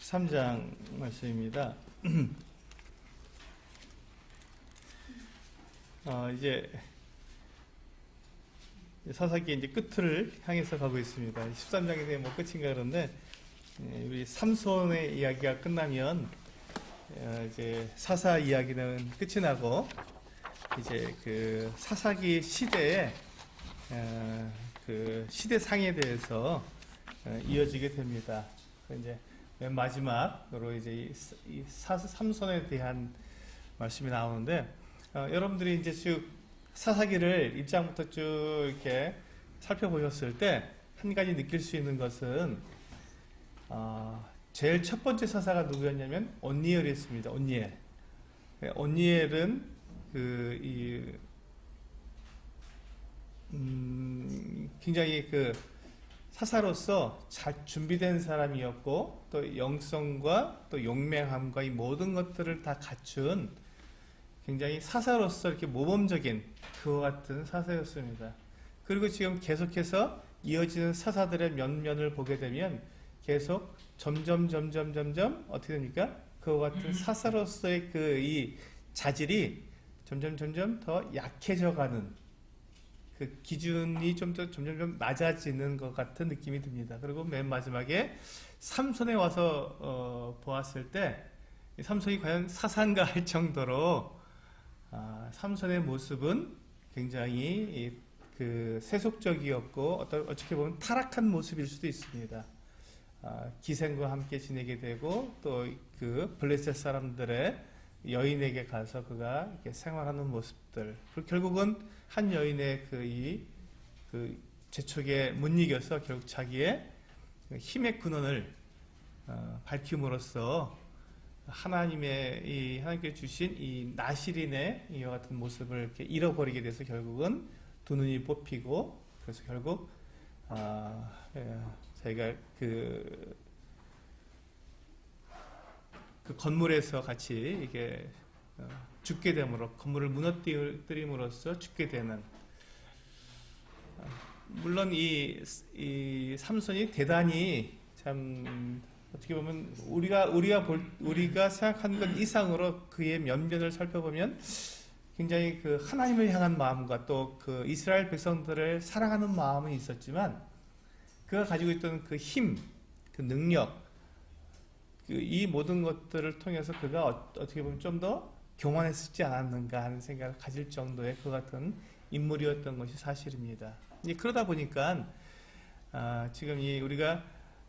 13장 말씀입니다. 이제 사사기 이제 끝을 향해서 가고 있습니다. 13장이 뭐 끝인가 그런데 우리 삼손의 이야기가 끝나면 이제 사사 이야기는 끝이 나고 이제 그 사사기 시대의 그 시대상에 대해서 이어지게 됩니다. 이제 맨 마지막으로 이제 이 삼손에 대한 말씀이 나오는데 여러분들이 이제 쭉 사사기를 1장부터 쭉 이렇게 살펴보셨을 때 한 가지 느낄 수 있는 것은 제일 첫 번째 사사가 누구였냐면 온니엘이었습니다. 온니엘. 온니엘은 굉장히 그 사사로서 잘 준비된 사람이었고 또 영성과 또 용맹함과 이 모든 것들을 다 갖춘 굉장히 사사로서 이렇게 모범적인 그와 같은 사사였습니다. 그리고 지금 계속해서 이어지는 사사들의 면면을 보게 되면 계속 점점 어떻게 됩니까? 그와 같은 사사로서의 그 이 자질이 점점 더 약해져가는 그 기준이 점점 낮아지는 것 같은 느낌이 듭니다. 그리고 맨 마지막에 삼손에 와서 보았을 때 삼손이 과연 사사인가 할 정도로 삼손의 모습은 굉장히 그 세속적이었고 어떻게 보면 타락한 모습일 수도 있습니다. 기생과 함께 지내게 되고 또 그 블레셋 사람들의 여인에게 가서 그가 이렇게 생활하는 모습들, 그리고 결국은 한 여인의 그 재촉에 못 이겨서 결국 자기의 힘의 근원을 밝힘으로써 하나님께 주신 이 나실인의 이와 같은 모습을 이렇게 잃어버리게 돼서 결국은 두 눈이 뽑히고 그래서 결국 자기가 그 건물에서 같이 이게 죽게 됨으로 건물을 무너뜨림으로써 죽게 되는 물론 이 삼손이 대단히 참 어떻게 보면 우리가 생각하는 것 이상으로 그의 면면을 살펴보면 굉장히 그 하나님을 향한 마음과 또 그 이스라엘 백성들을 사랑하는 마음은 있었지만 그가 가지고 있던 그 힘, 그 능력, 이 모든 것들을 통해서 그가 어떻게 보면 좀 더 교만했지 않았는가 하는 생각을 가질 정도의 그 같은 인물이었던 것이 사실입니다. 그러다 보니까 지금 우리가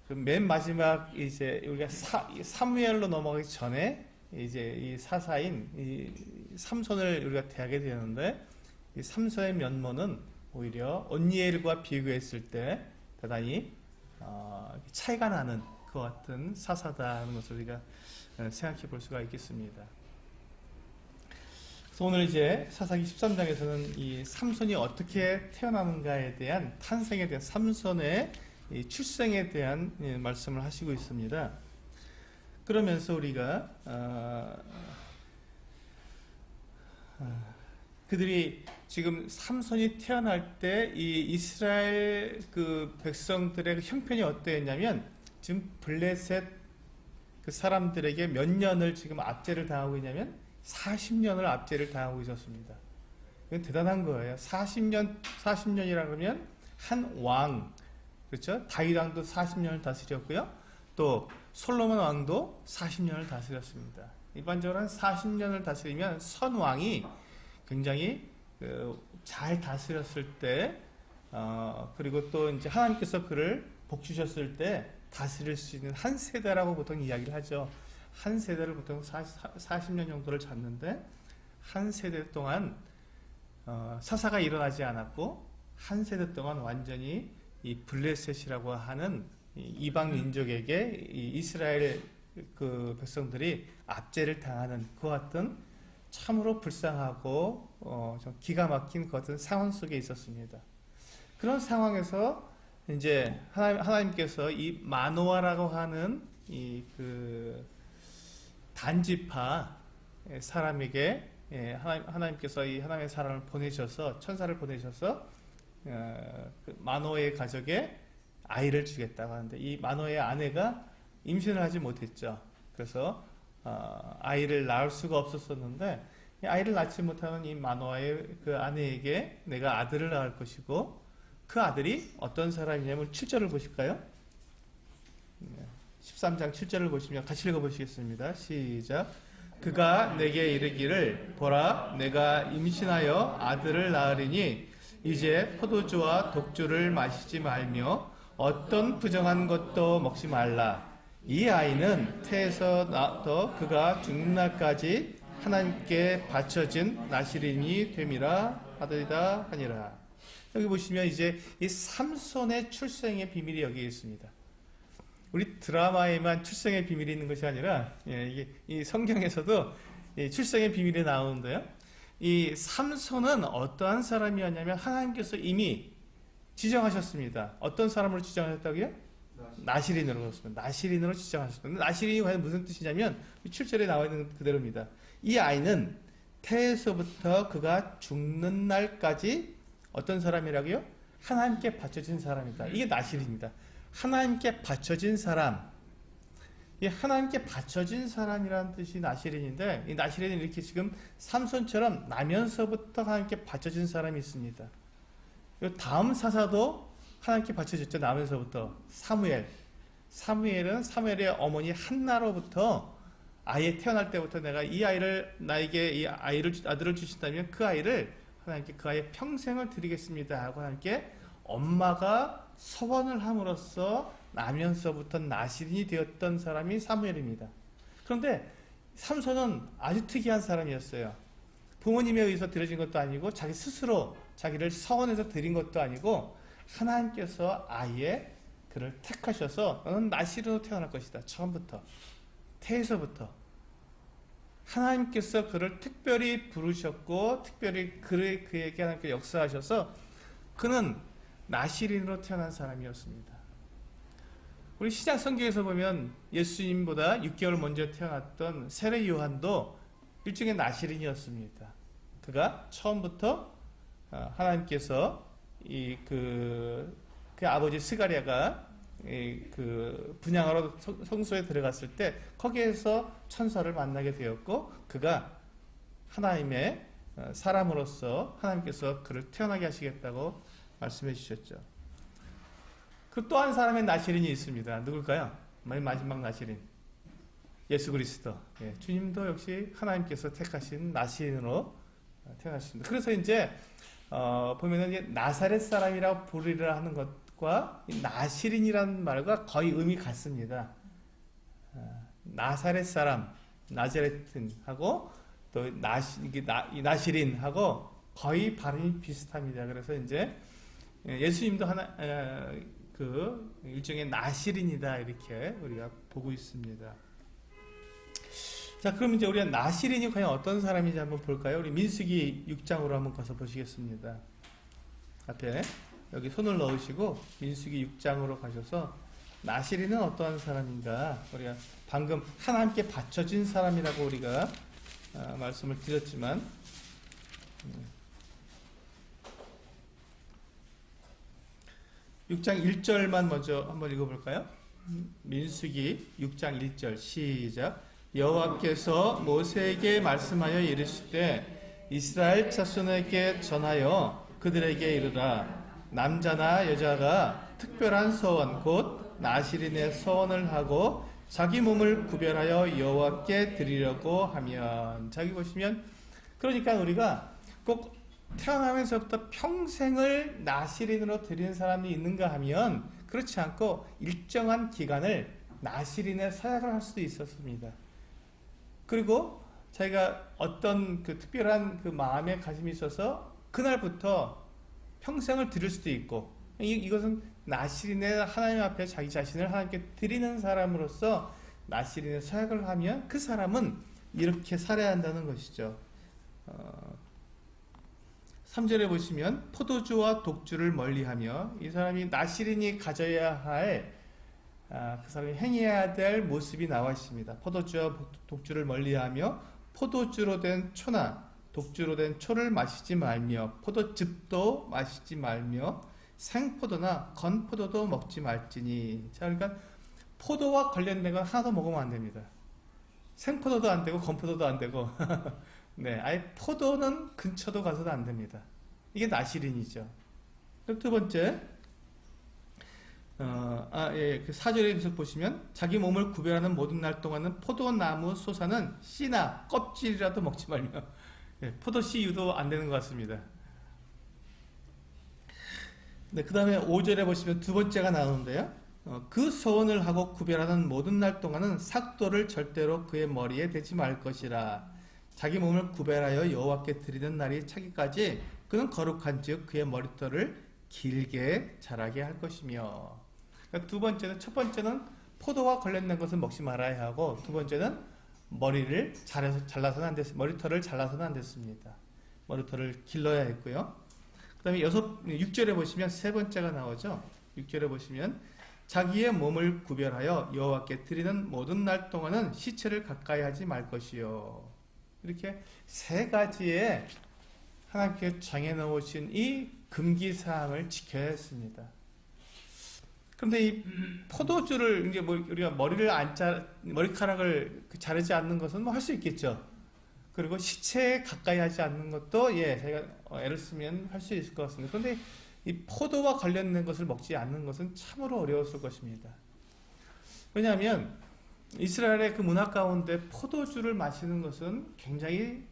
맨 마지막 이제 우리가 사무엘로 넘어가기 전에 이제 이 사사인 이 삼손을 우리가 대하게 되는데 이 삼손의 면모는 오히려 온니엘과 비교했을 때 대단히 차이가 나는 그 같은 사사다는 것을 우리가 생각해 볼 수가 있겠습니다. 그래서 오늘 이제 사사기 13장에서는 이 삼손이 어떻게 태어나는가에 대한 탄생에 대한 삼손의 이 출생에 대한 말씀을 하시고 있습니다. 그러면서 우리가 그들이 지금 삼손이 태어날 때 이 이스라엘 그 백성들의 그 형편이 어떠했냐면 지금 블레셋 그 사람들에게 몇 년을 지금 압제를 당하고 있냐면 40년을 압제를 당하고 있었습니다. 이건 대단한 거예요. 40년이라 그러면 한 왕, 그렇죠? 다윗 왕도 40년을 다스렸고요. 또 솔로몬 왕도 40년을 다스렸습니다. 일반적으로 한 40년을 다스리면 선왕이 굉장히 잘 다스렸을 때, 그리고 또 이제 하나님께서 그를 복 주셨을 때 다스릴 수 있는 한 세대라고 보통 이야기를 하죠. 한 세대를 보통 40년 정도를 잡는데 한 세대 동안 사사가 일어나지 않았고 한 세대 동안 완전히 이 블레셋이라고 하는 이방 민족에게 이 이스라엘 그 백성들이 압제를 당하는 그 같은 참으로 불쌍하고 좀 기가 막힌 그 같은 상황 속에 있었습니다. 그런 상황에서 이제 하나님께서 이 마노아라고 하는 이 그 단지파 사람에게 하나님께서 이 하나님의 사람을 보내셔서 천사를 보내셔서 마노아의 가족에 아이를 주겠다고 하는데 이 마노아의 아내가 임신을 하지 못했죠. 그래서 아이를 낳을 수가 없었었는데 이 아이를 낳지 못하는 이 마노아의 그 아내에게 내가 아들을 낳을 것이고 그 아들이 어떤 사람이냐면 7절을 보실까요? 13장 7절을 보시면 같이 읽어보시겠습니다. 시작. 그가 내게 이르기를 보라 내가 임신하여 아들을 낳으리니 이제 포도주와 독주를 마시지 말며 어떤 부정한 것도 먹지 말라. 이 아이는 태에서 나서 그가 죽는 날까지 하나님께 바쳐진 나실인이 됨이라 하더이다 하니라. 여기 보시면 이제 이 삼손의 출생의 비밀이 여기 있습니다. 우리 드라마에만 출생의 비밀이 있는 것이 아니라 이게 이 성경에서도 이 출생의 비밀이 나오는데요. 이 삼손은 어떠한 사람이었냐면 하나님께서 이미 지정하셨습니다. 어떤 사람으로 지정하셨다고요? 나실인으로 그렇습니다. 나실인으로 지정하셨습니다. 나실인이 과연 무슨 뜻이냐면 7절에 나와 있는 그대로입니다. 이 아이는 태에서부터 그가 죽는 날까지 어떤 사람이라고요? 하나님께 바쳐진 사람이다. 이게 나실입니다. 하나님께 바쳐진 사람. 이 하나님께 바쳐진 사람이라는 뜻이 나실인인데 이 나실인은 이렇게 지금 삼손처럼 나면서부터 하나님께 바쳐진 사람이 있습니다. 다음 사사도 하나님께 바쳐졌죠. 나면서부터 사무엘은 사무엘의 어머니 한나로부터 아예 태어날 때부터 내가 이 아이를 나에게 이 아들을 주신다면 그 아이를 하나님께 그 아이의 평생을 드리겠습니다 하고 하나님께 엄마가 서원을 함으로써 나면서부터 나실인이 되었던 사람이 사무엘입니다. 그런데 삼손은 아주 특이한 사람이었어요. 부모님에 의해서 드려진 것도 아니고 자기 스스로 자기를 서원해서 드린 것도 아니고 하나님께서 아예 그를 택하셔서 너는 나실인으로 태어날 것이다. 처음부터 태에서부터 하나님께서 그를 특별히 부르셨고 특별히 그에게 하나님께 역사하셔서 그는 나실인으로 태어난 사람이었습니다. 우리 시작 성경에서 보면 예수님보다 6개월 먼저 태어났던 세례 요한도 일종의 나실인이었습니다. 그가 처음부터 하나님께서 그 아버지 스가랴가 그 분향하러 성소에 들어갔을 때 거기에서 천사를 만나게 되었고 그가 하나님의 사람으로서 하나님께서 그를 태어나게 하시겠다고 말씀해 주셨죠. 그 또 한 사람의 나실인이 있습니다. 누굴까요? 마지막 나실인 예수 그리스도. 주님도 역시 하나님께서 택하신 나실인으로 태어나셨습니다. 그래서 이제 보면은 나사렛 사람이라고 부르리라 하는 것과 나실인이라는 말과 거의 의미 같습니다. 나사렛 사람, 나자레틴하고 또 나실인하고 거의 발음이 비슷합니다. 그래서 이제 예수님도 그 일종의 나실인이다 이렇게 우리가 보고 있습니다. 자, 그럼 이제 우리가 나실인이 과연 어떤 사람인지 한번 볼까요? 우리 민수기 6장으로 한번 가서 보시겠습니다. 앞에 여기 손을 넣으시고 민수기 6장으로 가셔서 나실인은 어떠한 사람인가? 우리가 방금 하나님께 바쳐진 사람이라고 우리가 말씀을 드렸지만 6장 1절만 먼저 한번 읽어볼까요? 민수기 6장 1절 시작. 여호와께서 모세에게 말씀하여 이르시되 이스라엘 자손에게 전하여 그들에게 이르라. 남자나 여자가 특별한 서원 곧 나실인의 서원을 하고 자기 몸을 구별하여 여호와께 드리려고 하면. 자기 보시면 그러니까 우리가 꼭 태어나면서부터 평생을 나실인으로 드리는 사람이 있는가 하면 그렇지 않고 일정한 기간을 나실인의 사역을 할 수도 있었습니다. 그리고 자기가 어떤 그 특별한 그 마음의 가짐이 있어서 그날부터 평생을 드릴 수도 있고 이것은 나실인의 하나님 앞에 자기 자신을 하나님께 드리는 사람으로서 나실인의 사역을 하면 그 사람은 이렇게 살아야 한다는 것이죠. 3절에 보시면 포도주와 독주를 멀리하며 이 사람이 나실인이 가져야 할 그 사람이 행해야 될 모습이 나와 있습니다. 포도주와 독주를 멀리하며 포도주로 된 초나 독주로 된 초를 마시지 말며 포도즙도 마시지 말며 생포도나 건포도도 먹지 말지니. 자, 그러니까 포도와 관련된 건 하나도 먹으면 안 됩니다. 생포도도 안 되고 건포도도 안 되고 네, 아예 포도는 근처도 가서도 안 됩니다. 이게 나시린이죠. 그럼 두 번째, 그 4절에 계속 보시면 자기 몸을 구별하는 모든 날 동안은 포도나무 소사는 씨나 껍질이라도 먹지 말며 네, 포도 씨유도 안 되는 것 같습니다. 네, 그 다음에 5절에 보시면 두 번째가 나오는데요. 그 소원을 하고 구별하는 모든 날 동안은 삭도를 절대로 그의 머리에 대지 말 것이라. 자기 몸을 구별하여 여호와께 드리는 날이 차기까지 그는 거룩한즉 그의 머리털을 길게 자라게 할 것이며. 그러니까 두 번째는, 첫 번째는 포도와 관련된 것을 먹지 말아야 하고, 두 번째는 머리를 잘라서는 안 됐습니다. 머리털을 잘라서는 안 됐습니다. 머리털을 길러야 했고요. 그 다음에 6절에 보시면 세 번째가 나오죠. 6절에 보시면 자기의 몸을 구별하여 여호와께 드리는 모든 날 동안은 시체를 가까이 하지 말 것이요. 이렇게 세 가지의 하나님께 정해놓으신 이 금기사항을 지켜야 했습니다. 그런데 이 포도주를 이제 우리가 머리카락을 자르지 않는 것은 뭐 할 수 있겠죠. 그리고 시체에 가까이 하지 않는 것도 저희가 애를 쓰면 할 수 있을 것 같습니다. 그런데 이 포도와 관련된 것을 먹지 않는 것은 참으로 어려웠을 것입니다. 왜냐하면 이스라엘의 그 문화 가운데 포도주를 마시는 것은 굉장히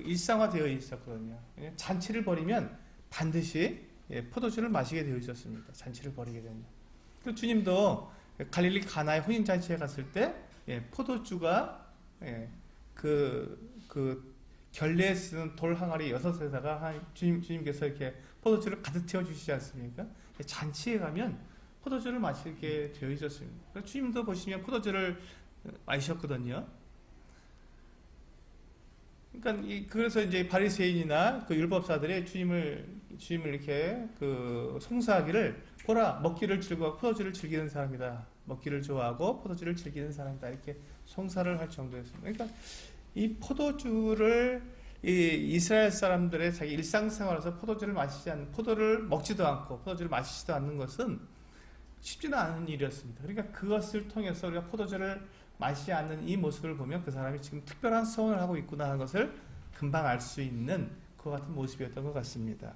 일상화되어 있었거든요. 잔치를 벌이면 반드시 포도주를 마시게 되어 있었습니다. 잔치를 벌이게 되면. 그 주님도 갈릴리 가나의 혼인잔치에 갔을 때 포도주가 결례에 쓰는 돌 항아리 6에다가 주님께서 이렇게 포도주를 가득 채워주시지 않습니까? 잔치에 가면 포도주를 마시게 되어 있었습니다. 주님도 보시면 포도주를 마셨거든요. 그러니까 그래서 이제 바리새인이나 그 율법사들이 주님을 이렇게 송사하기를, 보라, 먹기를 즐거워하고 포도주를 즐기는 사람이다. 먹기를 좋아하고 포도주를 즐기는 사람이다. 이렇게 송사를 할 정도였습니다. 그러니까 이 포도주를 이스라엘 사람들의 자기 일상생활에서 포도를 먹지도 않고 포도주를 마시지도 않는 것은 쉽지는 않은 일이었습니다. 그러니까 그것을 통해서 우리가 포도주를 마시지 않는 이 모습을 보면 그 사람이 지금 특별한 소원을 하고 있구나 하는 것을 금방 알 수 있는 그와 같은 모습이었던 것 같습니다.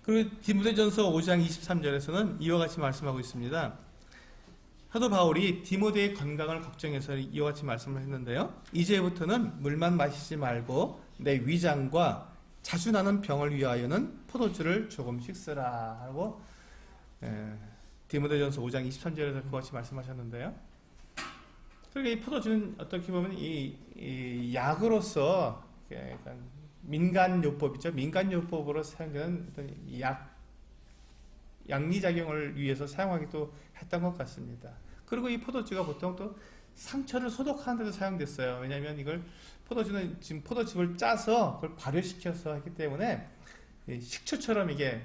그리고 디모데전서 5장 23절에서는 이와 같이 말씀하고 있습니다. 사도 바울이 디모데의 건강을 걱정해서 이와 같이 말씀을 했는데요. 이제부터는 물만 마시지 말고 내 위장과 자주 나는 병을 위하여는 포도주를 조금씩 쓰라 하고 디모데전서 5장 23절에서 그와 같이 말씀하셨는데요. 그러니까 이 포도주는 어떻게 보면 이 약으로서 약간 민간요법이죠. 민간요법으로 사용되는 어떤 양리작용을 위해서 사용하기도 했던 것 같습니다. 그리고 이 포도주가 보통 또 상처를 소독하는 데도 사용됐어요. 왜냐하면 이걸 포도주는 지금 포도즙을 짜서 그걸 발효시켜서 했기 때문에 식초처럼 이게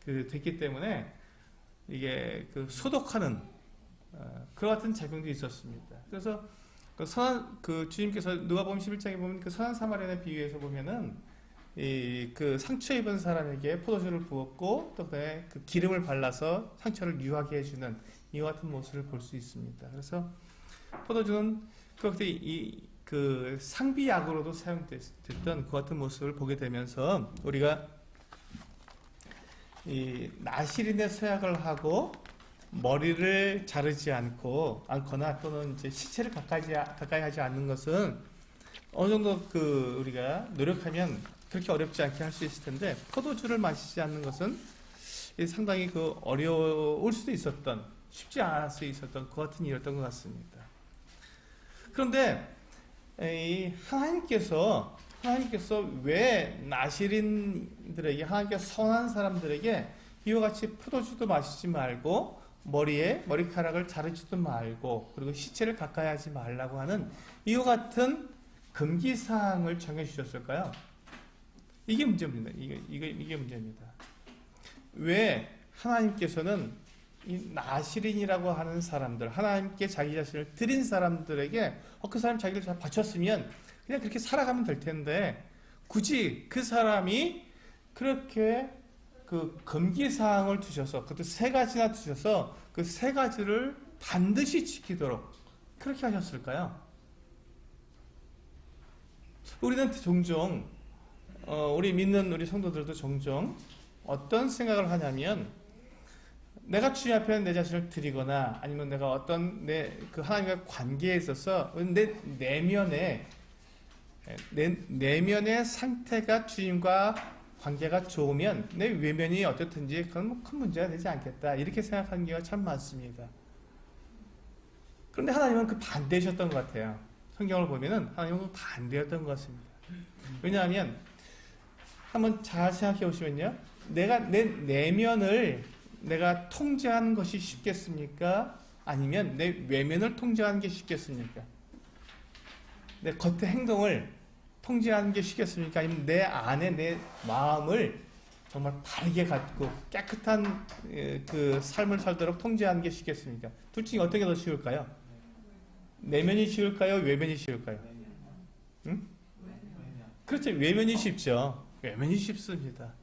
됐기 때문에 이게 소독하는 그와 같은 작용도 있었습니다. 그래서 주님께서 누가복음 11장에 보면 그 선한 사마리아인의 비유에서 보면은 그 상처 입은 사람에게 포도주를 부었고 또 그 기름을 발라서 상처를 유하게 해주는 이와 같은 모습을 볼 수 있습니다. 그래서 포도주는 그 상비약으로도 사용됐던 그 같은 모습을 보게 되면서 우리가 이 나시린의 서약을 하고 머리를 자르지 않거나 또는 이제 시체를 가까이 하지 않는 것은 어느 정도 우리가 노력하면 그렇게 어렵지 않게 할 수 있을 텐데, 포도주를 마시지 않는 것은 상당히 어려울 수도 있었던, 쉽지 않을 수 있었던 그 같은 일이었던 것 같습니다. 그런데 하나님께서 왜 나시린들에게, 하나님께서 선한 사람들에게 이와 같이 포도주도 마시지 말고 머리카락을 자르지도 말고 그리고 시체를 가까이 하지 말라고 하는 이와 같은 금기사항을 정해주셨을까요? 이게 문제입니다. 이게 문제입니다. 왜 하나님께서는 이 나시린이라고 하는 사람들, 하나님께 자기 자신을 드린 사람들에게 그 사람이 자기를 잘 바쳤으면 그냥 그렇게 살아가면 될 텐데 굳이 그 사람이 그렇게 그 금기사항을 두셔서, 그것도 세 가지나 두셔서 그 세 가지를 반드시 지키도록 그렇게 하셨을까요? 우리는 종종 우리 믿는 우리 성도들도 종종 어떤 생각을 하냐면, 내가 주님 앞에 내 자신을 드리거나 아니면 내가 어떤 그 하나님과 관계에 있어서 내 내면의 상태가 주님과 관계가 좋으면 내 외면이 어떻든지 그건 뭐 큰 문제가 되지 않겠다, 이렇게 생각하는 경우가 참 많습니다. 그런데 하나님은 그 반대셨던 것 같아요. 성경을 보면은 하나님은 반대였던 것 같습니다. 왜냐하면 한번 잘 생각해 보시면요, 내가 내 내면을 내가 통제하는 것이 쉽겠습니까? 아니면 내 외면을 통제하는 게 쉽겠습니까? 내 겉의 행동을 통제하는 게 쉽겠습니까? 아니면 내 안에 내 마음을 정말 바르게 갖고 깨끗한 그 삶을 살도록 통제하는 게 쉽겠습니까? 둘 중에 어떤 게 더 쉬울까요? 내면이 쉬울까요? 외면이 쉬울까요? 응? 그렇죠. 외면이 쉽죠. 외면이 쉽습니다.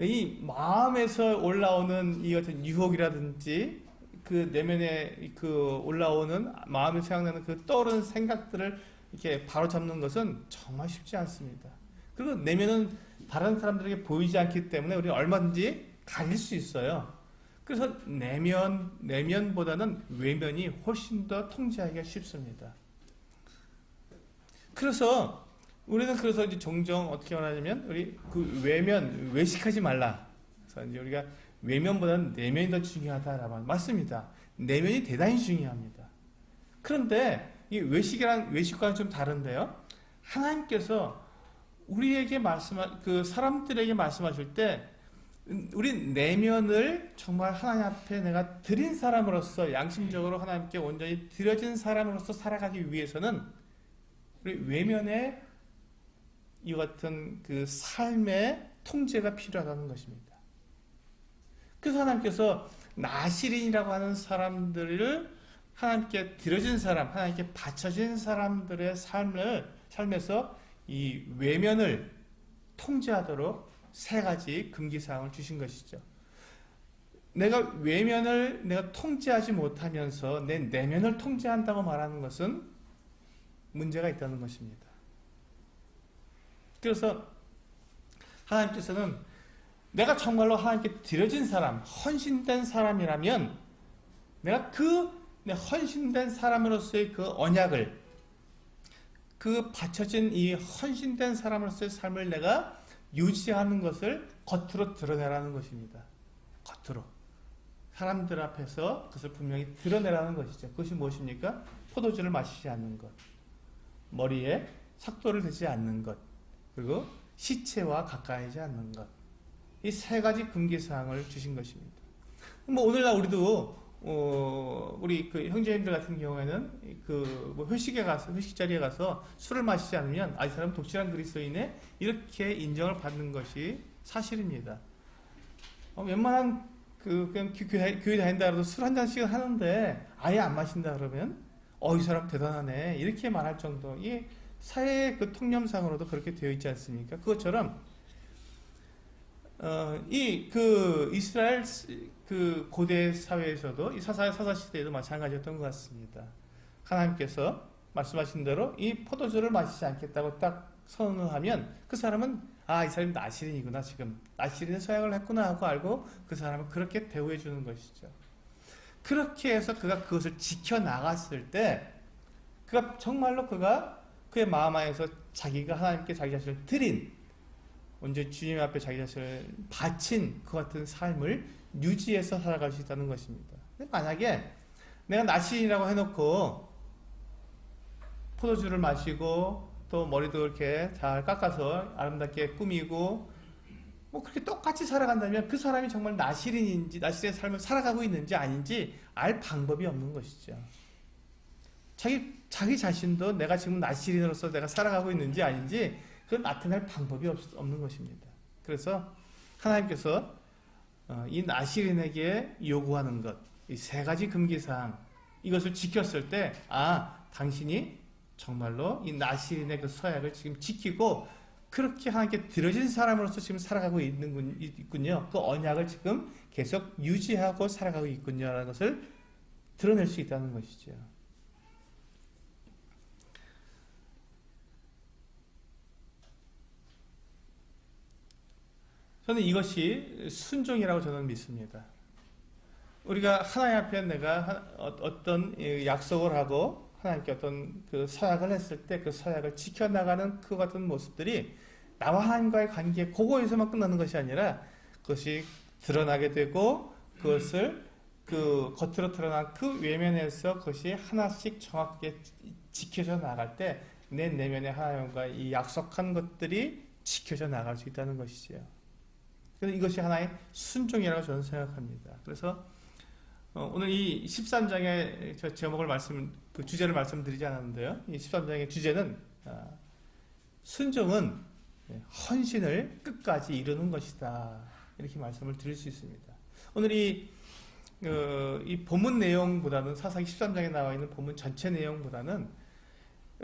이 마음에서 올라오는 이 같은 유혹이라든지 그 내면에 그 올라오는 마음에 생각나는 그 떠오르는 생각들을 이렇게 바로잡는 것은 정말 쉽지 않습니다. 그리고 내면은 다른 사람들에게 보이지 않기 때문에 우리는 얼마든지 가릴 수 있어요. 그래서 내면보다는 외면이 훨씬 더 통제하기가 쉽습니다. 그래서 우리는 이제 종종 어떻게 말하냐면, 우리 그 외식하지 말라. 그래서 이제 우리가 외면보다는 내면이 더 중요하다라고 맞습니다. 내면이 대단히 중요합니다. 그런데 이 외식과는 좀 다른데요. 하나님께서 우리에게 그 사람들에게 말씀하실 때, 우리 내면을 정말 하나님 앞에 내가 드린 사람으로서, 양심적으로 하나님께 온전히 드려진 사람으로서 살아가기 위해서는 우리 외면에 이와 같은 그 삶의 통제가 필요하다는 것입니다. 그래서 하나님께서 나실인이라고 하는 사람들을 하나님께 드려진 사람, 하나님께 바쳐진 사람들의 삶에서 이 외면을 통제하도록 세 가지 금기사항을 주신 것이죠. 내가 외면을 내가 통제하지 못하면서 내 내면을 통제한다고 말하는 것은 문제가 있다는 것입니다. 그래서 하나님께서는 내가 정말로 하나님께 드려진 사람, 헌신된 사람이라면 내가 내 헌신된 사람으로서의 그 언약을, 그 바쳐진 이 헌신된 사람으로서의 삶을 내가 유지하는 것을 겉으로 드러내라는 것입니다. 겉으로. 사람들 앞에서 그것을 분명히 드러내라는 것이죠. 그것이 무엇입니까? 포도주를 마시지 않는 것, 머리에 삭도를 대지 않는 것, 그리고 시체와 가까이지 않는 것. 이 세 가지 금기사항을 주신 것입니다. 뭐 오늘날 우리도 우리 그 형제님들 같은 경우에는 뭐 회식 자리에 가서 술을 마시지 않으면 이 사람 독실한 그리스도인에 이렇게 인정을 받는 것이 사실입니다. 웬만한 그냥 교회 다닌다 그래도 술 한 잔씩은 하는데 아예 안 마신다 그러면 이 사람 대단하네, 이렇게 말할 정도. 이 사회 그 통념상으로도 그렇게 되어 있지 않습니까? 그것처럼 이스라엘 그 고대 사회에서도 이 사사 시대에도 마찬가지였던 것 같습니다. 하나님께서 말씀하신 대로 이 포도주를 마시지 않겠다고 딱 선언을 하면 그 사람은 이 사람이 나실인이구나, 지금 나실인의 서약을 했구나 하고 알고 그 사람을 그렇게 대우해 주는 것이죠. 그렇게 해서 그가 그것을 지켜나갔을 때 그가 정말로 그의 마음 안에서 자기가 하나님께 자기 자신을 드린, 언제 주님 앞에 자기 자신을 바친 그 같은 삶을 유지해서 살아갈 수 있다는 것입니다. 만약에 내가 나시인이라고 해놓고 포도주를 마시고 또 머리도 이렇게 잘 깎아서 아름답게 꾸미고 뭐 그렇게 똑같이 살아간다면 그 사람이 정말 나시인인지 나시인의 삶을 살아가고 있는지 아닌지 알 방법이 없는 것이죠. 자기 자신도 내가 지금 나시인으로서 내가 살아가고 있는지 아닌지 그걸 나타낼 방법이 없는 것입니다. 그래서 하나님께서 이 나실인에게 요구하는 것, 이 세 가지 금기사항, 이것을 지켰을 때 당신이 정말로 이 나실인의 그 서약을 지금 지키고 그렇게 하나님께 드려진 사람으로서 지금 살아가고 있군요. 그 언약을 지금 계속 유지하고 살아가고 있군요라는 것을 드러낼 수 있다는 것이죠. 저는 이것이 순종이라고 저는 믿습니다. 우리가 하나님 앞에 내가 어떤 약속을 하고 하나님께 어떤 그 서약을 했을 때 그 서약을 지켜나가는 그 같은 모습들이 나와 하나님과의 관계 그거에서만 끝나는 것이 아니라 그것이 드러나게 되고 그것을 그 겉으로 드러난 그 외면에서 그것이 하나씩 정확하게 지켜져 나갈 때 내 내면의 하나님과 이 약속한 것들이 지켜져 나갈 수 있다는 것이지요. 그래서 이것이 하나의 순종이라고 저는 생각합니다. 그래서 오늘 이 13장의 제목을 그 주제를 말씀드리지 않았는데요. 이 13장의 주제는 순종은 헌신을 끝까지 이루는 것이다. 이렇게 말씀을 드릴 수 있습니다. 오늘 이 본문 내용보다는 사사기 13장에 나와 있는 본문 전체 내용보다는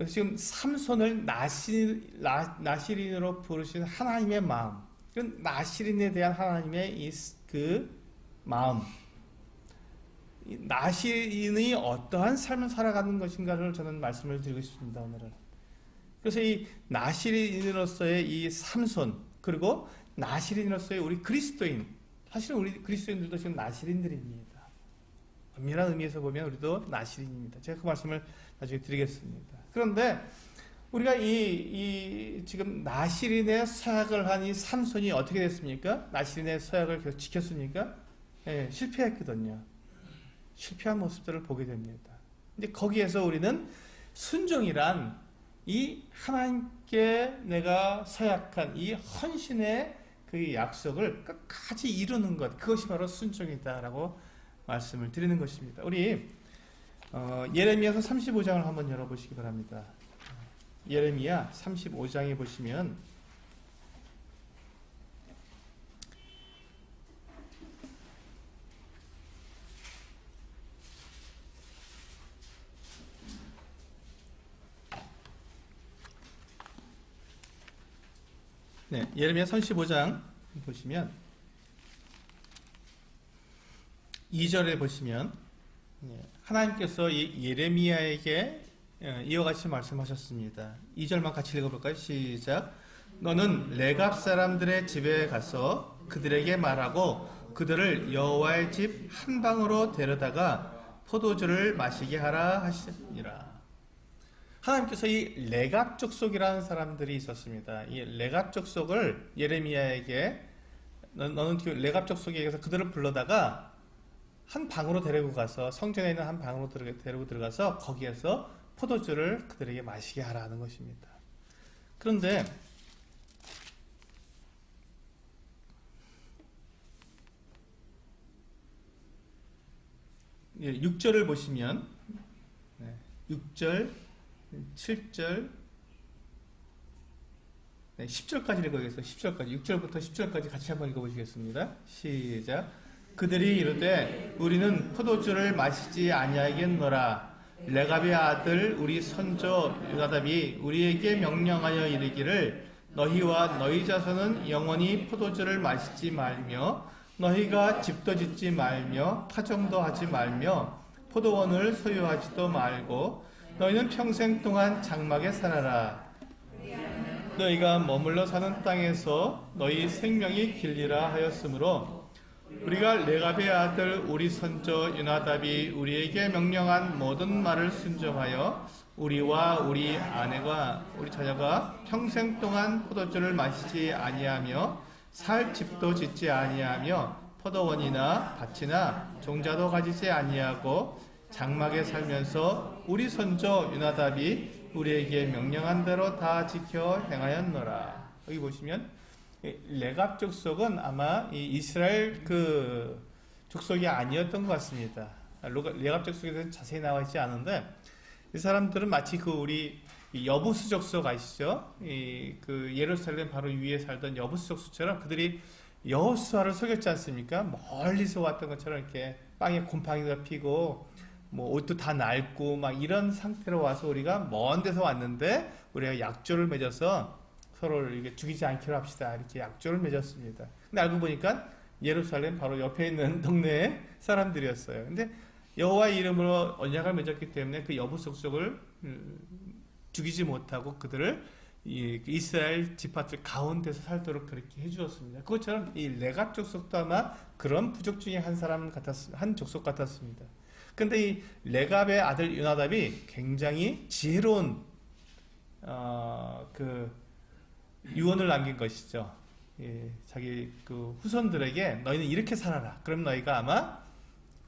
지금 삼손을 나실인으로 부르신 하나님의 마음, 나실인에 대한 하나님의 그 마음, 나실인이 어떠한 삶을 살아가는 것인가를 저는 말씀을 드리고 싶습니다. 오늘은. 그래서 이 나실인으로서의 이 삼손, 그리고 나실인으로서의 우리 그리스도인, 사실은 우리 그리스도인들도 지금 나실인들입니다. 엄밀한 의미에서 보면 우리도 나실인입니다. 제가 그 말씀을 나중에 드리겠습니다. 그런데 우리가 지금 나실인의 서약을 한 이 삼손이 어떻게 됐습니까? 나실인의 서약을 계속 지켰습니까? 예, 실패했거든요. 실패한 모습들을 보게 됩니다. 근데 거기에서 우리는 순종이란 이 하나님께 내가 서약한 이 헌신의 그 약속을 끝까지 이루는 것, 그것이 바로 순종이다라고 말씀을 드리는 것입니다. 우리 예레미야서 35장을 한번 열어보시기 바랍니다. 예레미야 35장에 보시면 예레미야 35장 보시면 2절에 보시면 하나님께서 예레미야에게 이와 같이 말씀하셨습니다. 2절만 같이 읽어볼까요? 시작. 너는 레갑 사람들의 집에 가서 그들에게 말하고 그들을 여호와의 집 한 방으로 데려다가 포도주를 마시게 하라 하시니라. 하나님께서 이 레갑 족속이라는 사람들이 있었습니다. 이 레갑 족속을 예레미야에게 너는 레갑 족속에게서 그들을 불러다가 한 방으로 데리고 가서 성전에 있는 한 방으로 데리고 들어가서 거기에서 포도주를 그들에게 마시게 하라는 것입니다. 그런데 6절을 보시면 6절, 7절, 10절까지 읽어보겠습니다. 10절까지 6절부터 10절까지 같이 한번 읽어보시겠습니다. 시작. 그들이 이르되 우리는 포도주를 마시지 아니하겠노라. 레갑의 아들 우리 선조 요나답이 우리에게 명령하여 이르기를 너희와 너희 자손은 영원히 포도주를 마시지 말며 너희가 집도 짓지 말며 파종도 하지 말며 포도원을 소유하지도 말고 너희는 평생 동안 장막에 살아라. 너희가 머물러 사는 땅에서 너희 생명이 길리라 하였으므로 우리가 레갑의 아들 우리 선조 요나답이 우리에게 명령한 모든 말을 순종하여 우리와 우리 아내가 우리 자녀가 평생 동안 포도주를 마시지 아니하며 살 집도 짓지 아니하며 포도원이나 밭이나 종자도 가지지 아니하고 장막에 살면서 우리 선조 요나답이 우리에게 명령한 대로 다 지켜 행하였노라. 여기 보시면 레갑 족속은 아마 이 이스라엘 그 족속이 아니었던 것 같습니다. 레갑 족속에 대해서 자세히 나와 있지 않은데 이 사람들은 마치 그 우리 여부수 족속 아시죠? 그 예루살렘 바로 위에 살던 여부수 족속처럼 그들이 여호수아를 속였지 않습니까? 멀리서 왔던 것처럼 이렇게 빵에 곰팡이가 피고 뭐 옷도 다 낡고 막 이런 상태로 와서 우리가 먼 데서 왔는데 우리가 약조를 맺어서 서로를 이게 죽이지 않기로 합시다. 이렇게 약조를 맺었습니다. 근데 알고 보니까 예루살렘 바로 옆에 있는 동네의 사람들이었어요. 근데 여호와의 이름으로 언약을 맺었기 때문에 그 여부 족속을 죽이지 못하고 그들을 이 이스라엘 지파들 가운데서 살도록 그렇게 해주었습니다. 그것처럼 이 레갑 족속도 아마 그런 부족 중에 한 족속 같았습니다. 근데 이 레갑의 아들 요나답이 굉장히 지혜로운 그 유언을 남긴 것이죠. 예, 자기 그 후손들에게 너희는 이렇게 살아라. 그럼 너희가 아마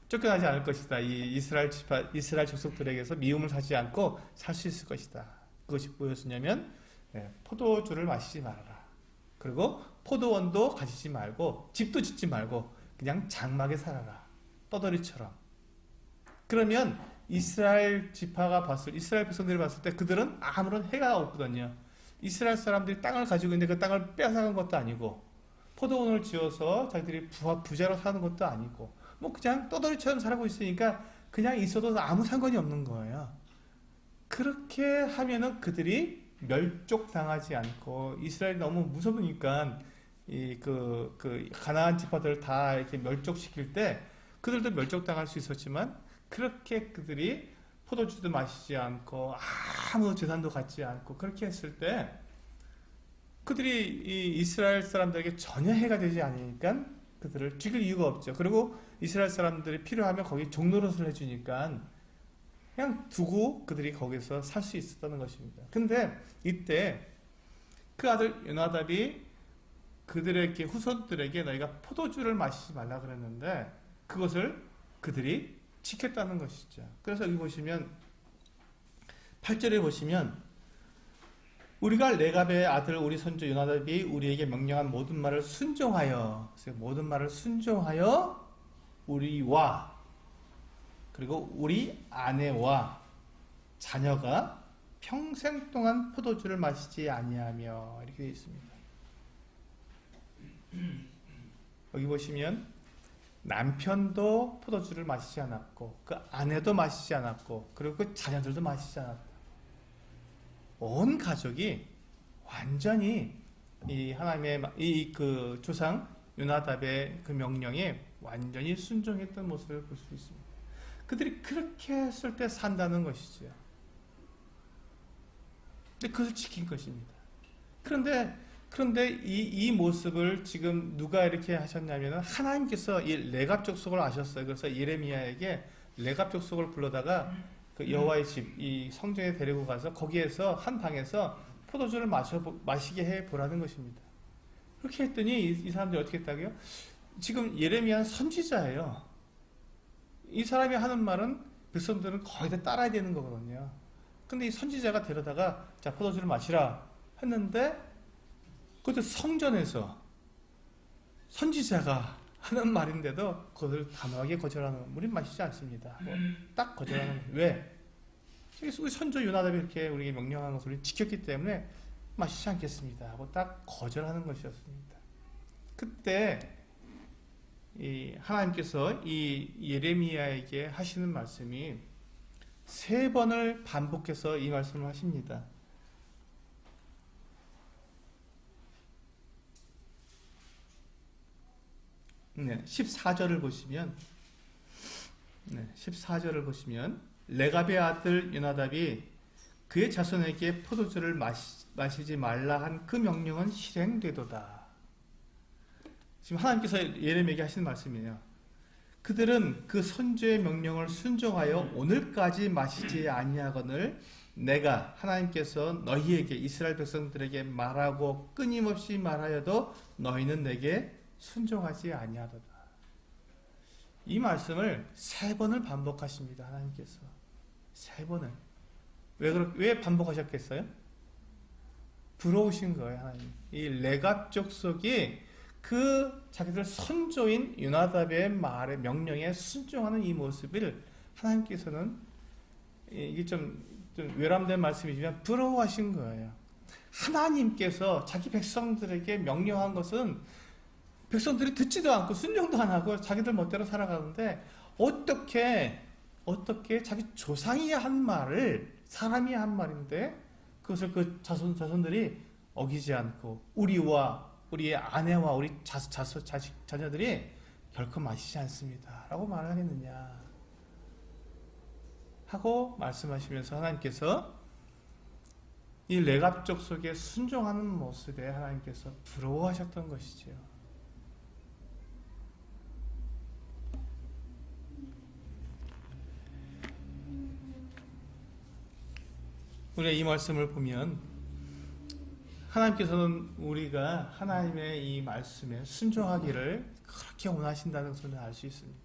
쫓겨나지 않을 것이다. 이 이스라엘 족속들에게서 미움을 사지 않고 살 수 있을 것이다. 그것이 뭐였냐면 포도주를 마시지 말아라. 그리고 포도원도 가지지 말고 집도 짓지 말고 그냥 장막에 살아라. 떠돌이처럼. 그러면 이스라엘 백성들이 봤을 때 그들은 아무런 해가 없거든요. 이스라엘 사람들이 땅을 가지고 있는데 그 땅을 빼앗아간 것도 아니고 포도원을 지어서 자기들이 부자로 사는 것도 아니고 뭐 그냥 떠돌이처럼 살고 있으니까 그냥 있어도 아무 상관이 없는 거예요. 그렇게 하면은 그들이 멸족당하지 않고 이스라엘이 너무 무서우니까 그 가나안 지파들을 다 이렇게 멸족시킬 때 그들도 멸족당할 수 있었지만 그렇게 그들이 포도주도 마시지 않고 아무 재산도 갖지 않고 그렇게 했을 때 그들이 이 이스라엘 사람들에게 전혀 해가 되지 않으니까 그들을 죽일 이유가 없죠. 그리고 이스라엘 사람들이 필요하면 거기 종노릇을 해주니까 그냥 두고 그들이 거기서 살 수 있었다는 것입니다. 근데 이때 그 아들 요나답이 그들에게 후손들에게 너희가 포도주를 마시지 말라 그랬는데 그것을 그들이 지켰다는 것이죠. 그래서 여기 보시면 8절에 보시면 우리가 레갑의 아들 우리 손주 요나답이 우리에게 명령한 모든 말을 순종하여 모든 말을 순종하여 우리와 그리고 우리 아내와 자녀가 평생 동안 포도주를 마시지 아니하며 이렇게 되어 있습니다. 여기 보시면 남편도 포도주를 마시지 않았고 그 아내도 마시지 않았고 그리고 그 자녀들도 마시지 않았다. 온 가족이 완전히 이 하나님의 그 조상 요나답의 그 명령에 완전히 순종했던 모습을 볼 수 있습니다. 그들이 그렇게 했을 때 산다는 것이죠. 근데 그것을 지킨 것입니다. 그런데 이 모습을 지금 누가 이렇게 하셨냐면 하나님께서 이 레갑 족속을 아셨어요. 그래서 예레미야에게 레갑 족속을 불러다가 그 여호와의 집, 이 성전에 데리고 가서 거기에서 한 방에서 포도주를 마시게 해 보라는 것입니다. 그렇게 했더니 이 사람들이 어떻게 했다고요? 지금 예레미야는 선지자예요. 이 사람이 하는 말은 백성들은 거의 다 따라야 되는 거거든요. 근데 이 선지자가 데려다가 자 포도주를 마시라 했는데 그것도 성전에서 선지자가 하는 말인데도 그것을 단호하게 거절하는 우린 마시지 않습니다. 딱 거절하는 거예요. 왜? 우리 선조 요나답이 이렇게 우리에게 명령한 것을 지켰기 때문에 마시지 않겠습니다 하고 딱 거절하는 것이었습니다. 그때 이 하나님께서 이 예레미야에게 하시는 말씀이 3번을 반복해서 이 말씀을 하십니다. 네, 14절을 보시면 14절을 보시면 레갑의 아들 요나답이 그의 자손에게 포도주를 마시지 말라 한 그 명령은 실행되도다. 지금 하나님께서 예레미야에게 하시는 말씀이에요. 그들은 그 선지의 명령을 순종하여 오늘까지 마시지 아니하거늘 내가 하나님께서 너희에게 이스라엘 백성들에게 말하고 끊임없이 말하여도 너희는 내게 순종하지 아니하도다. 이 말씀을 3번을 반복하십니다. 하나님께서 3번을 왜 반복하셨겠어요? 부러우신 거예요. 하나님. 이 레갑 족속이 그 자기들 선조인 요나답의 말에 명령에 순종하는 이 모습을 하나님께서는 이게 좀 외람된 말씀이지만 부러워하신 거예요. 하나님께서 자기 백성들에게 명령한 것은 백성들이 듣지도 않고 순종도 안 하고 자기들 멋대로 살아가는데 어떻게 자기 조상이 한 말을 사람이 한 말인데 그것을 그 자손들이 어기지 않고 우리와 우리의 아내와 우리 자식, 자녀들이 결코 마시지 않습니다. 라고 말하겠느냐 하고 말씀하시면서 하나님께서 이 레갑족 속에 순종하는 모습에 하나님께서 부러워하셨던 것이죠. 우리가 이 말씀을 보면 하나님께서는 우리가 하나님의 이 말씀에 순종하기를 그렇게 원하신다는 것을 알 수 있습니다.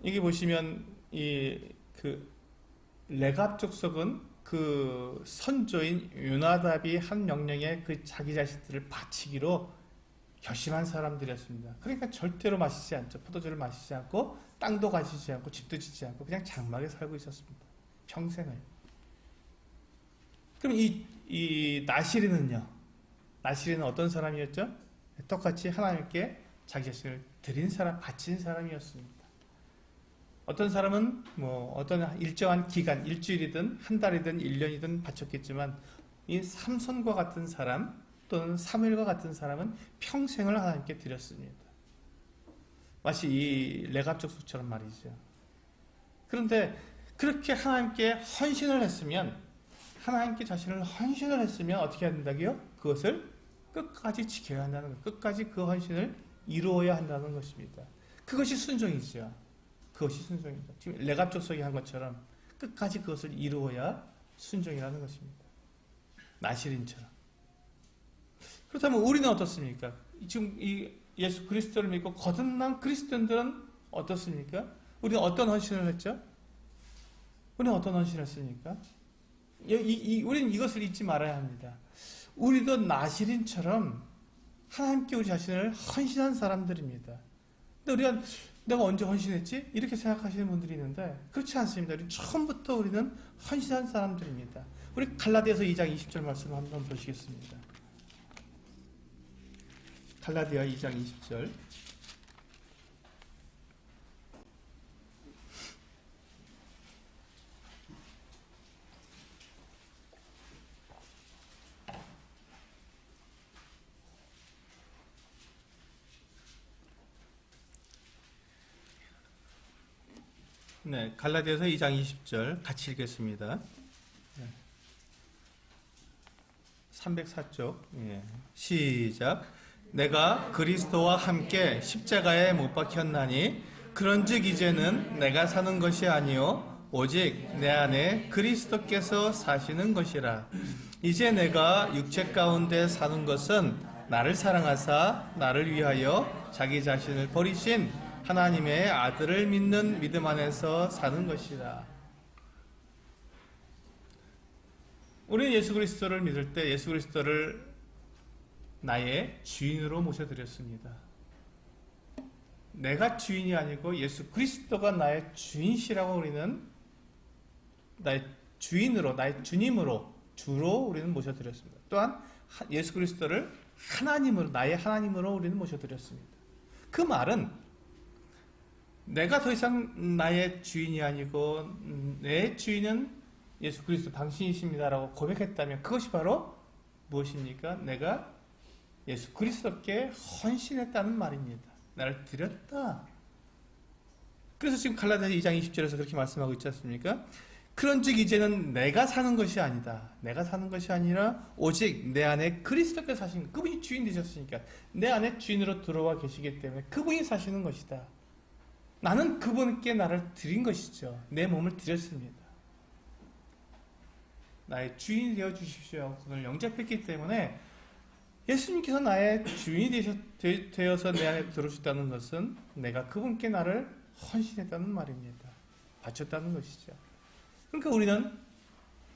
여기 보시면 그 레갑 족속은 그 선조인 요나답이 한 명령에 그 자기 자식들을 바치기로 결심한 사람들이었습니다. 그러니까 절대로 마시지 않죠. 포도주를 마시지 않고 땅도 가지지 않고 집도 짓지 않고 그냥 장막에 살고 있었습니다. 평생을. 그럼 이 나시리는요? 나시리는 어떤 사람이었죠? 똑같이 하나님께 자기 자신을 드린 사람, 바친 사람이었습니다. 어떤 사람은 어떤 일정한 기간, 일주일이든 한 달이든 1년이든 바쳤겠지만 이 삼손과 같은 사람 또는 사무엘과 같은 사람은 평생을 하나님께 드렸습니다. 마치 이 레갑족속처럼 말이죠. 그런데 그렇게 하나님께 헌신을 했으면 하나님께 자신을 헌신을 했으면 어떻게 해야 된다고요? 그것을 끝까지 지켜야 한다는 것, 끝까지 그 헌신을 이루어야 한다는 것입니다. 그것이 순종이죠. 그것이 순종입니다. 지금 레갑족속이 한 것처럼 끝까지 그것을 이루어야 순종이라는 것입니다. 나시린처럼. 그렇다면 우리는 어떻습니까? 지금 이 예수 그리스도를 믿고 거듭난 그리스도인들은 어떻습니까? 우리는 어떤 헌신을 했죠? 우리는 어떤 헌신을 했습니까? 우리는 이것을 잊지 말아야 합니다. 우리도 나시린처럼 하나님께 우리 자신을 헌신한 사람들입니다. 근데 우리가 내가 언제 헌신했지? 이렇게 생각하시는 분들이 있는데 그렇지 않습니다. 처음부터 우리는 헌신한 사람들입니다. 우리 갈라디아서 2장 20절 말씀을 한번 보시겠습니다. 갈라디아 2장 20절. 네, 갈라디아서 2장 20절 같이 읽겠습니다. 304쪽. 시작. 내가 그리스도와 함께 십자가에 못 박혔나니 그런즉 이제는 내가 사는 것이 아니요 오직 내 안에 그리스도께서 사시는 것이라. 이제 내가 육체 가운데 사는 것은 나를 사랑하사 나를 위하여 자기 자신을 버리신 하나님의 아들을 믿는 믿음 안에서 사는 것이라. 우리는 예수 그리스도를 믿을 때 예수 그리스도를 나의 주인으로 모셔드렸습니다. 내가 주인이 아니고 예수 그리스도가 나의 주인이시라고 우리는 나의 주인으로, 나의 주님으로, 주로 우리는 모셔드렸습니다. 또한 예수 그리스도를 하나님으로, 나의 하나님으로 우리는 모셔드렸습니다. 그 말은 내가 더 이상 나의 주인이 아니고 내 주인은 예수 그리스도 당신이십니다라고 고백했다면 그것이 바로 무엇입니까? 내가 예수 그리스도께 헌신했다는 말입니다. 나를 드렸다. 그래서 지금 갈라디아서 2장 20절에서 그렇게 말씀하고 있지 않습니까? 그런즉 이제는 내가 사는 것이 아니다. 내가 사는 것이 아니라 오직 내 안에 그리스도께서 사신, 그분이 주인 되셨으니까 내 안에 주인으로 들어와 계시기 때문에 그분이 사시는 것이다. 나는 그분께 나를 드린 것이죠. 내 몸을 드렸습니다. 나의 주인이 되어 주십시오. 그걸 영접했기 때문에 예수님께서 나의 주인이 되어서 내 안에 들어오셨다는 것은 내가 그분께 나를 헌신했다는 말입니다. 바쳤다는 것이죠. 그러니까 우리는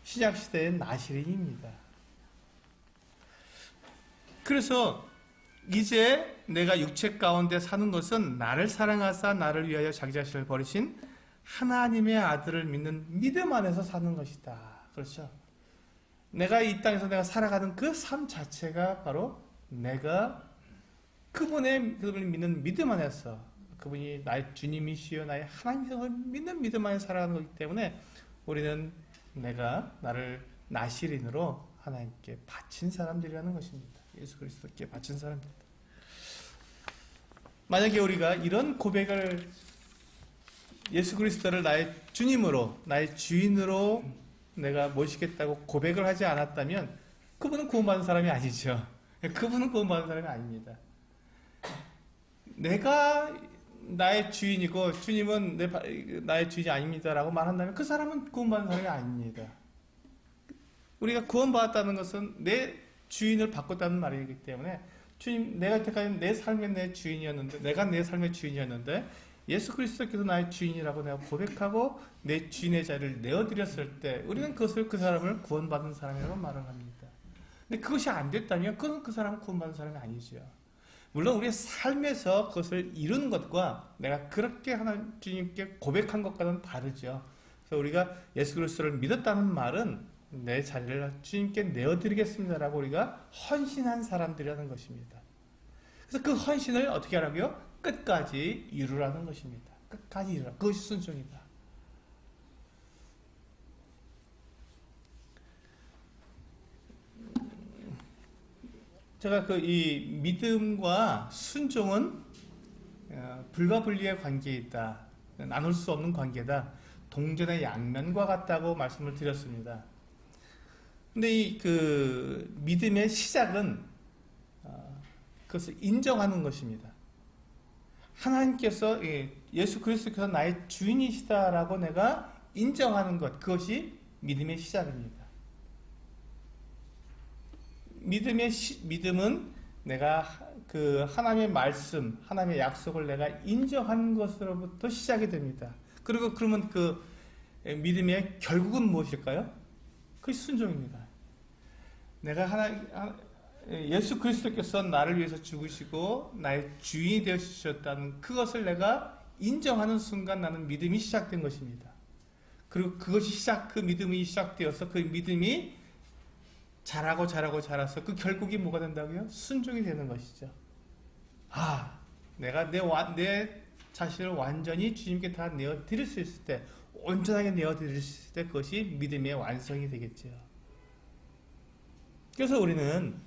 신약시대의 나시린입니다. 그래서 이제 내가 육체 가운데 사는 것은 나를 사랑하사 나를 위하여 자기 자신을 버리신 하나님의 아들을 믿는 믿음 안에서 사는 것이다. 그렇죠? 내가 이 땅에서 내가 살아가는 그 삶 자체가 바로 내가 그분을 믿는 믿음 안에서, 그분이 나의 주님이시여 나의 하나님을 믿는 믿음 안에 살아가는 거기 때문에 우리는 내가 나를 나시린으로 하나님께 바친 사람들이라는 것입니다. 예수 그리스도께 바친 사람입니다. 만약에 우리가 이런 고백을 예수 그리스도를 나의 주님으로 나의 주인으로 내가 모시겠다고 고백을 하지 않았다면 그분은 구원받은 사람이 아니죠. 그분은 구원받은 사람이 아닙니다. 내가 나의 주인이고 주님은 나의 주인이 아닙니다라고 말한다면 그 사람은 구원받은 사람이 아닙니다. 우리가 구원받았다는 것은 내 주인을 바꿨다는 말이기 때문에 주님, 내가 여태까지 내 삶의 내 주인이었는데, 내가 내 삶의 주인이었는데 예수 그리스도께서 나의 주인이라고 내가 고백하고 내 주인의 자리를 내어드렸을 때 우리는 그것을 그 사람을 구원받은 사람이라고 말을 합니다. 근데 그것이 안 됐다면 그건 그 사람은 구원받은 사람이 아니죠. 물론 우리의 삶에서 그것을 이루는 것과 내가 그렇게 하나님 주님께 고백한 것과는 다르죠. 그래서 우리가 예수 그리스도를 믿었다는 말은 내 자리를 주님께 내어드리겠습니다라고 우리가 헌신한 사람들이라는 것입니다. 그래서 그 헌신을 어떻게 하라고요? 끝까지 이루라는 것입니다. 끝까지 이루라. 그것이 순종이다. 제가 이 믿음과 순종은 불가분리의 관계에 있다. 나눌 수 없는 관계다. 동전의 양면과 같다고 말씀을 드렸습니다. 근데 이 믿음의 시작은 그것을 인정하는 것입니다. 하나님께서 예수 그리스도께서 나의 주인이시다라고 내가 인정하는 것, 그것이 믿음의 시작입니다. 믿음은 내가 하나님의 말씀, 하나님의 약속을 내가 인정하는 것으로부터 시작이 됩니다. 그리고 그러면 믿음의 결국은 무엇일까요? 그것이 순종입니다. 내가 예수 그리스도께서 나를 위해서 죽으시고 나의 주인이 되어주셨다는 그것을 내가 인정하는 순간 나는 믿음이 시작된 것입니다. 그리고 그 믿음이 시작되어서 그 믿음이 자라서 그 결국이 뭐가 된다고요? 순종이 되는 것이죠. 내가 내 자신을 완전히 주님께 다 내어드릴 수 있을 때, 온전하게 내어드릴 수 있을 때 그것이 믿음의 완성이 되겠죠. 그래서 우리는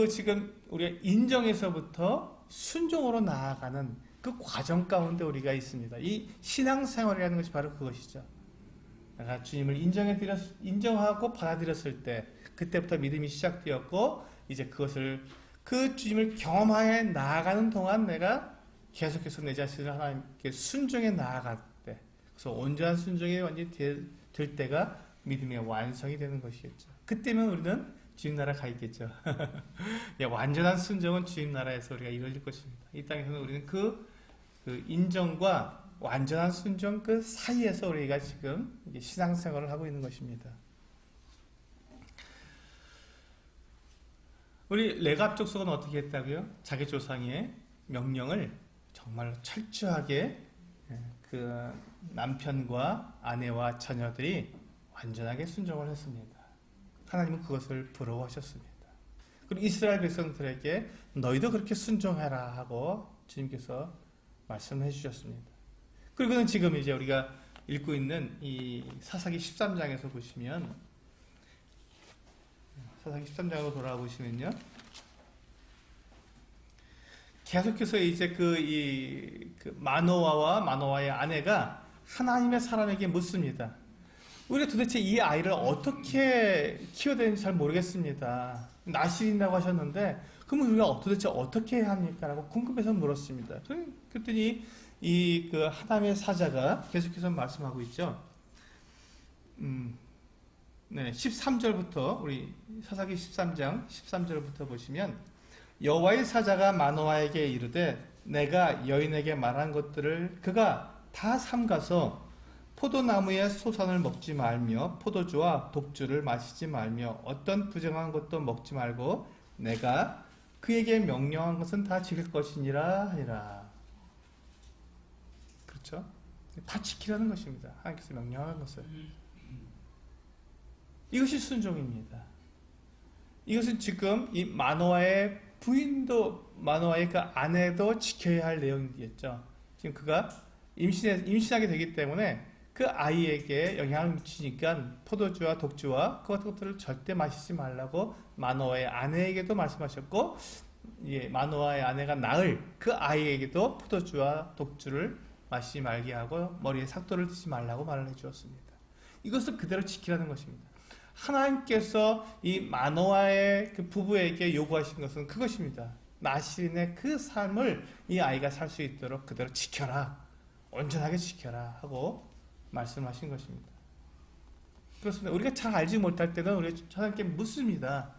지금 우리가 인정에서부터 순종으로 나아가는 그 과정 가운데 우리가 있습니다. 이 신앙생활이라는 것이 바로 그것이죠. 내가 주님을 인정하고 받아들였을 때 그때부터 믿음이 시작되었고 이제 그 주님을 경험하여 나아가는 동안 내가 계속해서 내 자신을 하나님께 순종해 나아갈 때 그래서 온전한 순종이 완전히 될 때가 믿음의 완성이 되는 것이겠죠. 그때면 우리는 주님 나라 가 있겠죠. 완전한 순종은 주님 나라에서 우리가 이루어질 것입니다. 이 땅에서는 우리는 그 인정과 완전한 순종 그 사이에서 우리가 지금 신앙생활을 하고 있는 것입니다. 우리 레갑 족속은 어떻게 했다고요? 자기 조상의 명령을 정말 철저하게 그 남편과 아내와 자녀들이 완전하게 순종을 했습니다. 하나님은 그것을 부러워하셨습니다. 그리고 이스라엘 백성들에게 너희도 그렇게 순종해라 하고 주님께서 말씀해 주셨습니다. 그리고는 지금 이제 우리가 읽고 있는 이 사사기 13장에서 보시면 사사기 13장으로 돌아와 보시면요. 계속해서 이제 마노아와 마노아의 아내가 하나님의 사람에게 묻습니다. 우리가 도대체 이 아이를 어떻게 키워야 되는지 잘 모르겠습니다. 나시린다고 하셨는데 그러면 우리가 도대체 어떻게 해야 합니까? 라고 궁금해서 물었습니다. 그랬더니 하나님의 사자가 계속해서 말씀하고 있죠. 13절부터 우리 사사기 13장 13절부터 보시면 여호와의 사자가 마노아에게 이르되 내가 여인에게 말한 것들을 그가 다 삼가서 포도나무의 소산을 먹지 말며 포도주와 독주를 마시지 말며 어떤 부정한 것도 먹지 말고 내가 그에게 명령한 것은 다 지킬 것이니라 하니라. 그렇죠? 다 지키라는 것입니다. 하나님께서 명령한 것을. 이것이 순종입니다. 이것은 지금 이 마노아의 부인도 마노아의 그 아내도 지켜야 할 내용이겠죠. 지금 그가 임신하게 되기 때문에 그 아이에게 영향을 미치니까 포도주와 독주와 그 같은 것들을 절대 마시지 말라고 마노아의 아내에게도 말씀하셨고, 예, 마노아의 아내가 낳을 그 아이에게도 포도주와 독주를 마시지 말게 하고 머리에 삭도를 드지 말라고 말을 해주었습니다. 이것을 그대로 지키라는 것입니다. 하나님께서 이 마노아의 그 부부에게 요구하신 것은 그것입니다. 나실인의 그 삶을 이 아이가 살 수 있도록 그대로 지켜라, 온전하게 지켜라 하고 말씀하신 것입니다. 그렇습니다. 우리가 잘 알지 못할 때는 우리가 하나님께 묻습니다.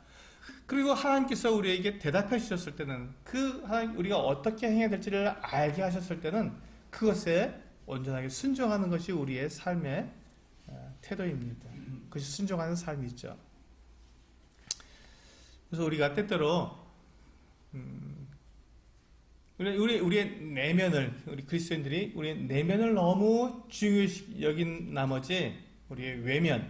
그리고 하나님께서 우리에게 대답해 주셨을 때는, 그 하나님 우리가 어떻게 행해야 될지를 알게 하셨을 때는 그것에 온전하게 순종하는 것이 우리의 삶의 태도입니다. 그것이 순종하는 삶이죠. 그래서 우리가 때때로 우리의 내면을, 우리 그리스도인들이 우리의 내면을 너무 중요시 여긴 나머지 우리의 외면,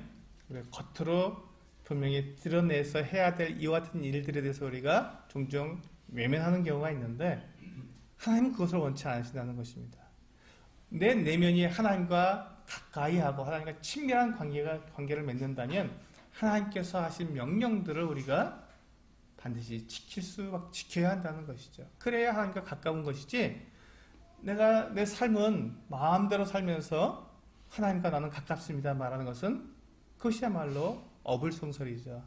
우리의 겉으로 분명히 드러내서 해야 될 이와 같은 일들에 대해서 우리가 종종 외면하는 경우가 있는데, 하나님은 그것을 원치 않으신다는 것입니다. 내 내면이 하나님과 가까이 하고 하나님과 친밀한 관계를 맺는다면 하나님께서 하신 명령들을 우리가 반드시 지켜야 한다는 것이죠. 그래야 하나님과 가까운 것이지, 내가 내 삶은 마음대로 살면서 하나님과 나는 가깝습니다 말하는 것은 그것이야말로 어불성설이죠.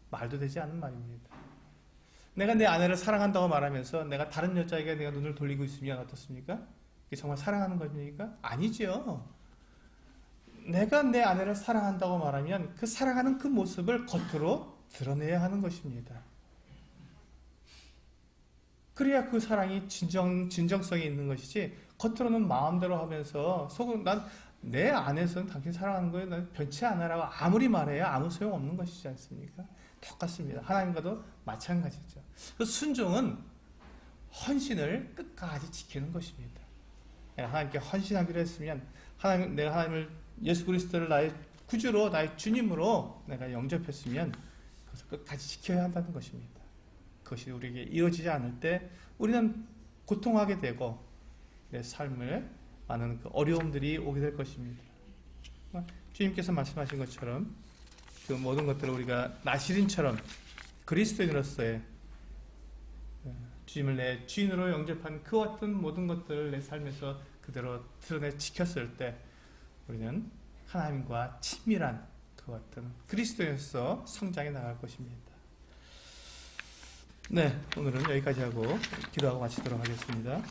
말도 되지 않는 말입니다. 내가 내 아내를 사랑한다고 말하면서 내가 다른 여자에게 내가 눈을 돌리고 있으면 어떻습니까? 이게 정말 사랑하는 겁니까? 아니죠. 내가 내 아내를 사랑한다고 말하면 그 사랑하는 그 모습을 겉으로 드러내야 하는 것입니다. 그래야 그 사랑이 진정성이 있는 것이지, 겉으로는 마음대로 하면서 속은 난 내 안에서는 당신 사랑하는 거에 난 변치 않아라고 아무리 말해야 아무 소용없는 것이지 않습니까? 똑같습니다. 하나님과도 마찬가지죠. 그 순종은 헌신을 끝까지 지키는 것입니다. 내가 하나님께 헌신하기로 했으면, 내가 하나님을, 예수 그리스도를 나의 구주로, 나의 주님으로 내가 영접했으면 그것을 끝까지 지켜야 한다는 것입니다. 그것이 우리에게 이루어지지 않을 때 우리는 고통하게 되고 내 삶을 많은 그 어려움들이 오게 될 것입니다. 주님께서 말씀하신 것처럼 그 모든 것들을 우리가 나실인처럼 그리스도인으로서의 주님을 내 주인으로 영접한 그 어떤 모든 것들을 내 삶에서 그대로 드러내 지켰을 때 우리는 하나님과 친밀한 그 어떤 그리스도인으로서 성장해 나갈 것입니다. 네, 오늘은 여기까지 하고 기도하고 마치도록 하겠습니다.